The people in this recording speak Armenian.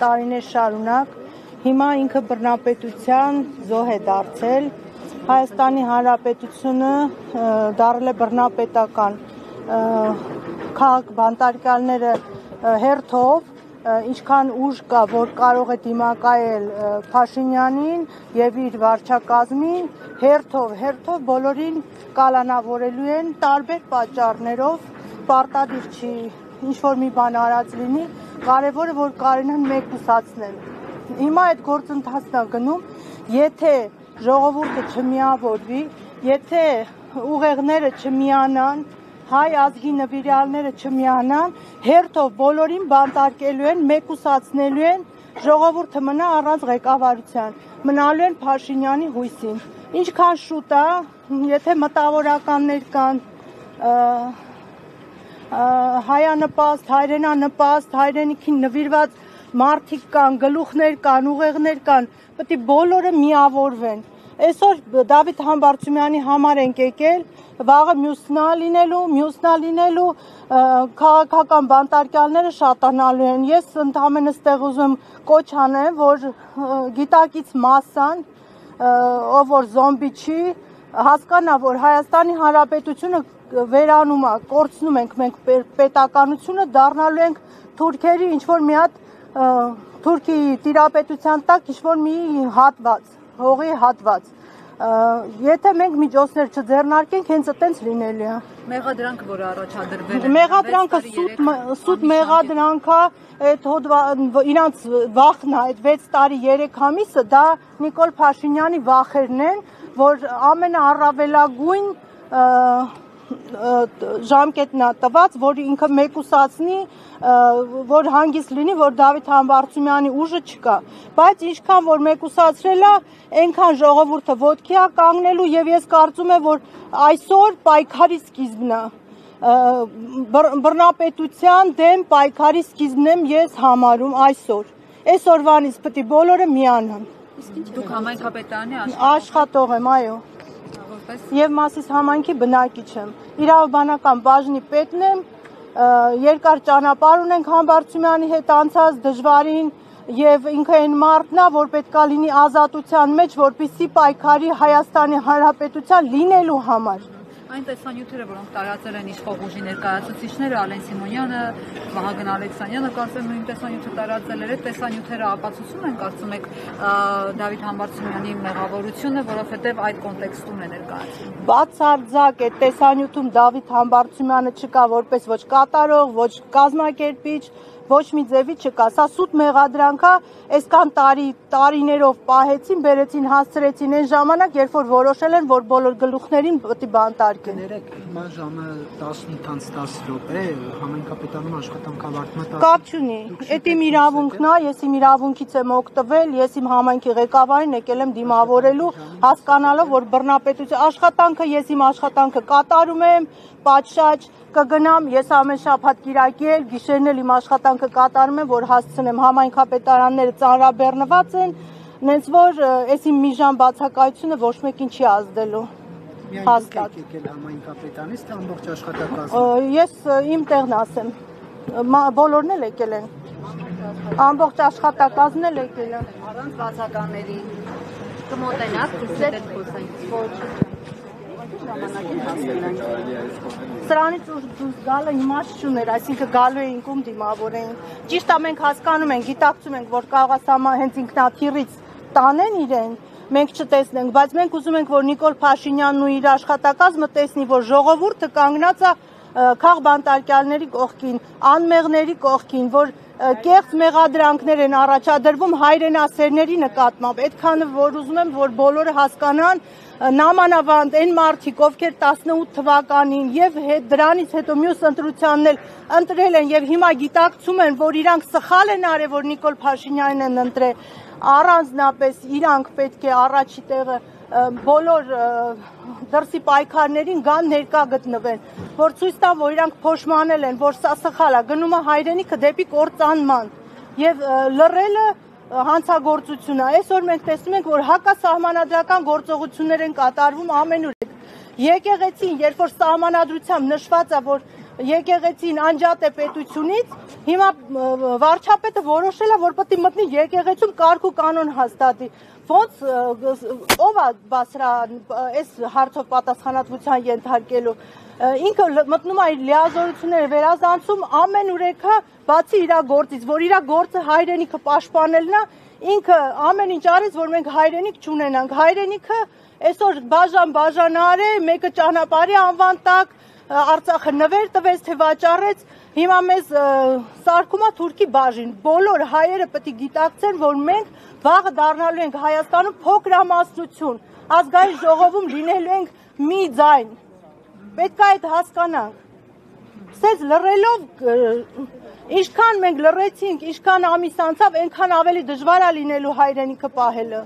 տարիներ շարունակ, հիմա ինքը բռնապետության զոհ է դարձել, Հայաստանի Հանրապետությունը դարձել է բռնապետական, քաղաք բանտարկյալները հերթով, ինչքան ուժ կա, որ կարող է դիմակայել Փաշինյանին եւ իր վարչակազմին, հերթով բոլորին կալանավորելու են տարբեր պատճառներով, պարտադիր չի ինչ-որ մի բան արած լինի, կարևորը որ կարողանան մեկուսացնել։ Հիմա այդ գործընթացն է գնում, եթե ժողովուրդը չմիավորվի, եթե ուղեղները չմիանան, հայ ազգի նվիրյալները չմիանան, հերթով բոլորին բանտարկելու են, մեկուսացնելու են, ժողովուրդը մնա առանց ղեկավարության, մնալու են Փաշինյանի հույսին։ Ինչքան շուտ է, եթե մտավորականներ կան, հայանպաստ, հայրենանպաստ, հայրենիքին նվիրված մարդիկ կան, գլուխներ կան, ուղեղներ կան, պետք է բոլորը միավորվեն։ Այսօր Դավիթ Համբարձումյանի համար ենք եկել, վաղը մյուսնա լինելու, քաղաքական բանտարկյալները շատանալու են։ Ես ընդհանրապես ստեղ ուզում կոչ անեմ, որ գիտակից մասան, ով որ զոմբի չի, հասկանա, որ Հայաստանի Հանրապետությունը վերանում է, կորցնում ենք մենք պետականությունը, դառնալու ենք թուրքերի ինչ-որ մի հատ Թուրքիի տիրապետության տակ ինչ-որ մի հատված, հողի հատված։ Եթե մենք միջոցներ չձեռնարկենք, հենց այդպես լինելու է։ Մեղադրանքը, որ առաջադրվել է։ Մեղադրանքը սուտ մեղադրանք է, այդ իրանց վախն է, այդ 6 տարի 3 ամիսը, դա Նիկոլ Փաշինյանի վախերն են, որ ամենաառավելագույն ժամկետն է տված, որ ինքը մեկուսացնի, որ հանգիստ լինի, որ Դավիթ Համբարձումյանի ուժը չկա, բայց ինչքան որ մեկուսացրել է, այնքան ժողովուրդը ոտքի է կանգնելու եւ ես կարծում եմ, որ այսօր պայքարի սկիզբն է, բռնապետության դեմ պայքարի սկիզբն եմ ես համարում այսօրվանից պետք է բոլորը միանան։ Դուք համայնքապետարանի աշխատող եմ, այո։ Եվ Մասիս համայնքի բնակիչ եմ, իրավաբանական բաժնի պետն եմ, երկար ճանապարհ ունենք Համբարձումյանի հետ անցած դժվարին եւ ինքը այն մարդն է, որ պետքա լինի ազատության մեջ, որպեսզի պայքարի Հայաստանի Հանրապետության լինելու համար։ Այն տեսանյութերը, որոնք տարածել են իշխող ուժի ներկայացուցիչները, Ալեն Սիմոնյանը, Վահագն Ալեքսանյանը, կարծեմ նույն տեսանյութը տարածել էր, այդ տեսանյութերը ապացուցում են, կարծում եք, Դավիթ Համբարձումյանի մեղավորությունը, որովհետև այդ կոնտեքստում է ներկայացվում։ Բացարձակ այդ տեսանյութում Դավիթ Համբարձումյանը չկա որպես ոչ կատարող, ոչ կազմակերպիչ, ոչ մի ձևի չկա, սա սուտ մեղադրանք է, այսքան տարիներով պահեցին, բերեցին, հասցրեցին այն ժամանակ, երբ որ որոշել են, որ բոլոր գլուխներին պետք է բանտարկեն։ Ներեք, հիմա ժամը 18:10 րոպե, համայնքապետարանում աշխատանք ավարտվում է։ Կապ չունի, այդ իմ իրավունքն է, ես իմ իրավունքից եմ օգտվել, ես իմ համայնքի ղեկավարին եկել եմ դիմավորելու, հասկանալով, որ բռնապետության աշխատանքը, ես իմ աշխատանքը կատարում եմ, պատշաճ կգնամ, ես ամեն շաբաթ կիրակի էլ, գիշերն էլ իմ աշխատանքը կատարում եմ, որ հասցնեմ համայնքապետարանները ծանրաբեռնված են, նենց որ այս իմ մի ժամ բացակայությունը ոչ մեկին չի ազդելու։ Հաստատ եկել համայնքապետարանից, թե ամբողջ աշխատակազմը։ Ես իմ տեղն ասեմ, բոլորն էլ եկել են, ամբողջ աշխատակազմն էլ եկել են։ Առանց բացականների կմոտենաք, դուք խոսենք։ Սրանից դուրս գալը իմաստ չուներ, այսինքն գալու էինք ում դիմավորեին։ Ճիշտ է, մենք հասկանում ենք, գիտակցում ենք, որ կարող է սա հենց ինքնաթիռից տանեն իրեն, մենք չտեսնենք, բայց մենք ուզում ենք, որ Նիկոլ Փաշինյանն ու իր աշխատակազմը տեսնի, որ ժողովուրդը կանգնած է քաղբանտարկյալների կողքին, անմեղների կողքին, որ կեղծ մեղադրանքներ են առաջադրվում հայրենասերների նկատմամբ, այդքանը որ ուզում եմ, որ բոլորը հասկանան, նամանավանդ այն մարդիկ, ովքեր 18 թվականին եւ դրանից հետո մյուս ընտրությանն էլ ընտրել են եւ հիմա գիտակցում են, որ իրանք սխալ են արել, որ Նիկոլ Փաշինյանն են ընտրել, առանձնապես իրանք պետք է առաջի տեղը բոլոր դրսի պայքարներին գան ներկա գտնվեն, որ ցույց տան, որ իրանք փոշմանել են, որ սա սխալ է, գնում է հայրենիքը դեպի կործանման եւ լռելը հանցագործություն է։ Այսօր մենք տեսնում ենք, որ հակասահմանադրական գործողություններ են կատարվում ամենուր։ Եկեղեցին, երբ որ սահմանադրությամբ նշված է, որ եկեղեցին անջատ է պետությունից, Հիմա վարչապետը որոշել է, որ պետք է մտնի եկեղեցում կարգ ու կանոն հաստատի։ Ոնց ով է բասրա այս հարցով պատասխանատվության ենթարկելու։ Ինքը մտնում է իր լիազորությունները վերազանցում ամեն ուրեքա, բացի իր գործից, որ իր գործը հայրենիքը պաշտպանելն է, ինքը ամեն ինչ արեց, որ մենք հայրենիք չունենանք։ Հայրենիքը այսօր բաժան-բաժան արե, մեկը ճանապարհի անվան տակ, Արցախը նվեր տվեց, թե վաճառեց, հիմա մեզ սարքում է թուրքի բաժին։ Բոլոր հայերը պետք է գիտակցեն, որ մենք վաղը դառնալու ենք Հայաստանում փոքրամասնություն, ազգային ժողովում լինելու ենք մի ձայն։ Պետք է այդ հասկանանք։ Սենց լռելով, ինչքան մենք լռեցինք, ինչքան ամիս անցավ, այնքան ավելի դժվար է լինելու հայրենիքը պահելը։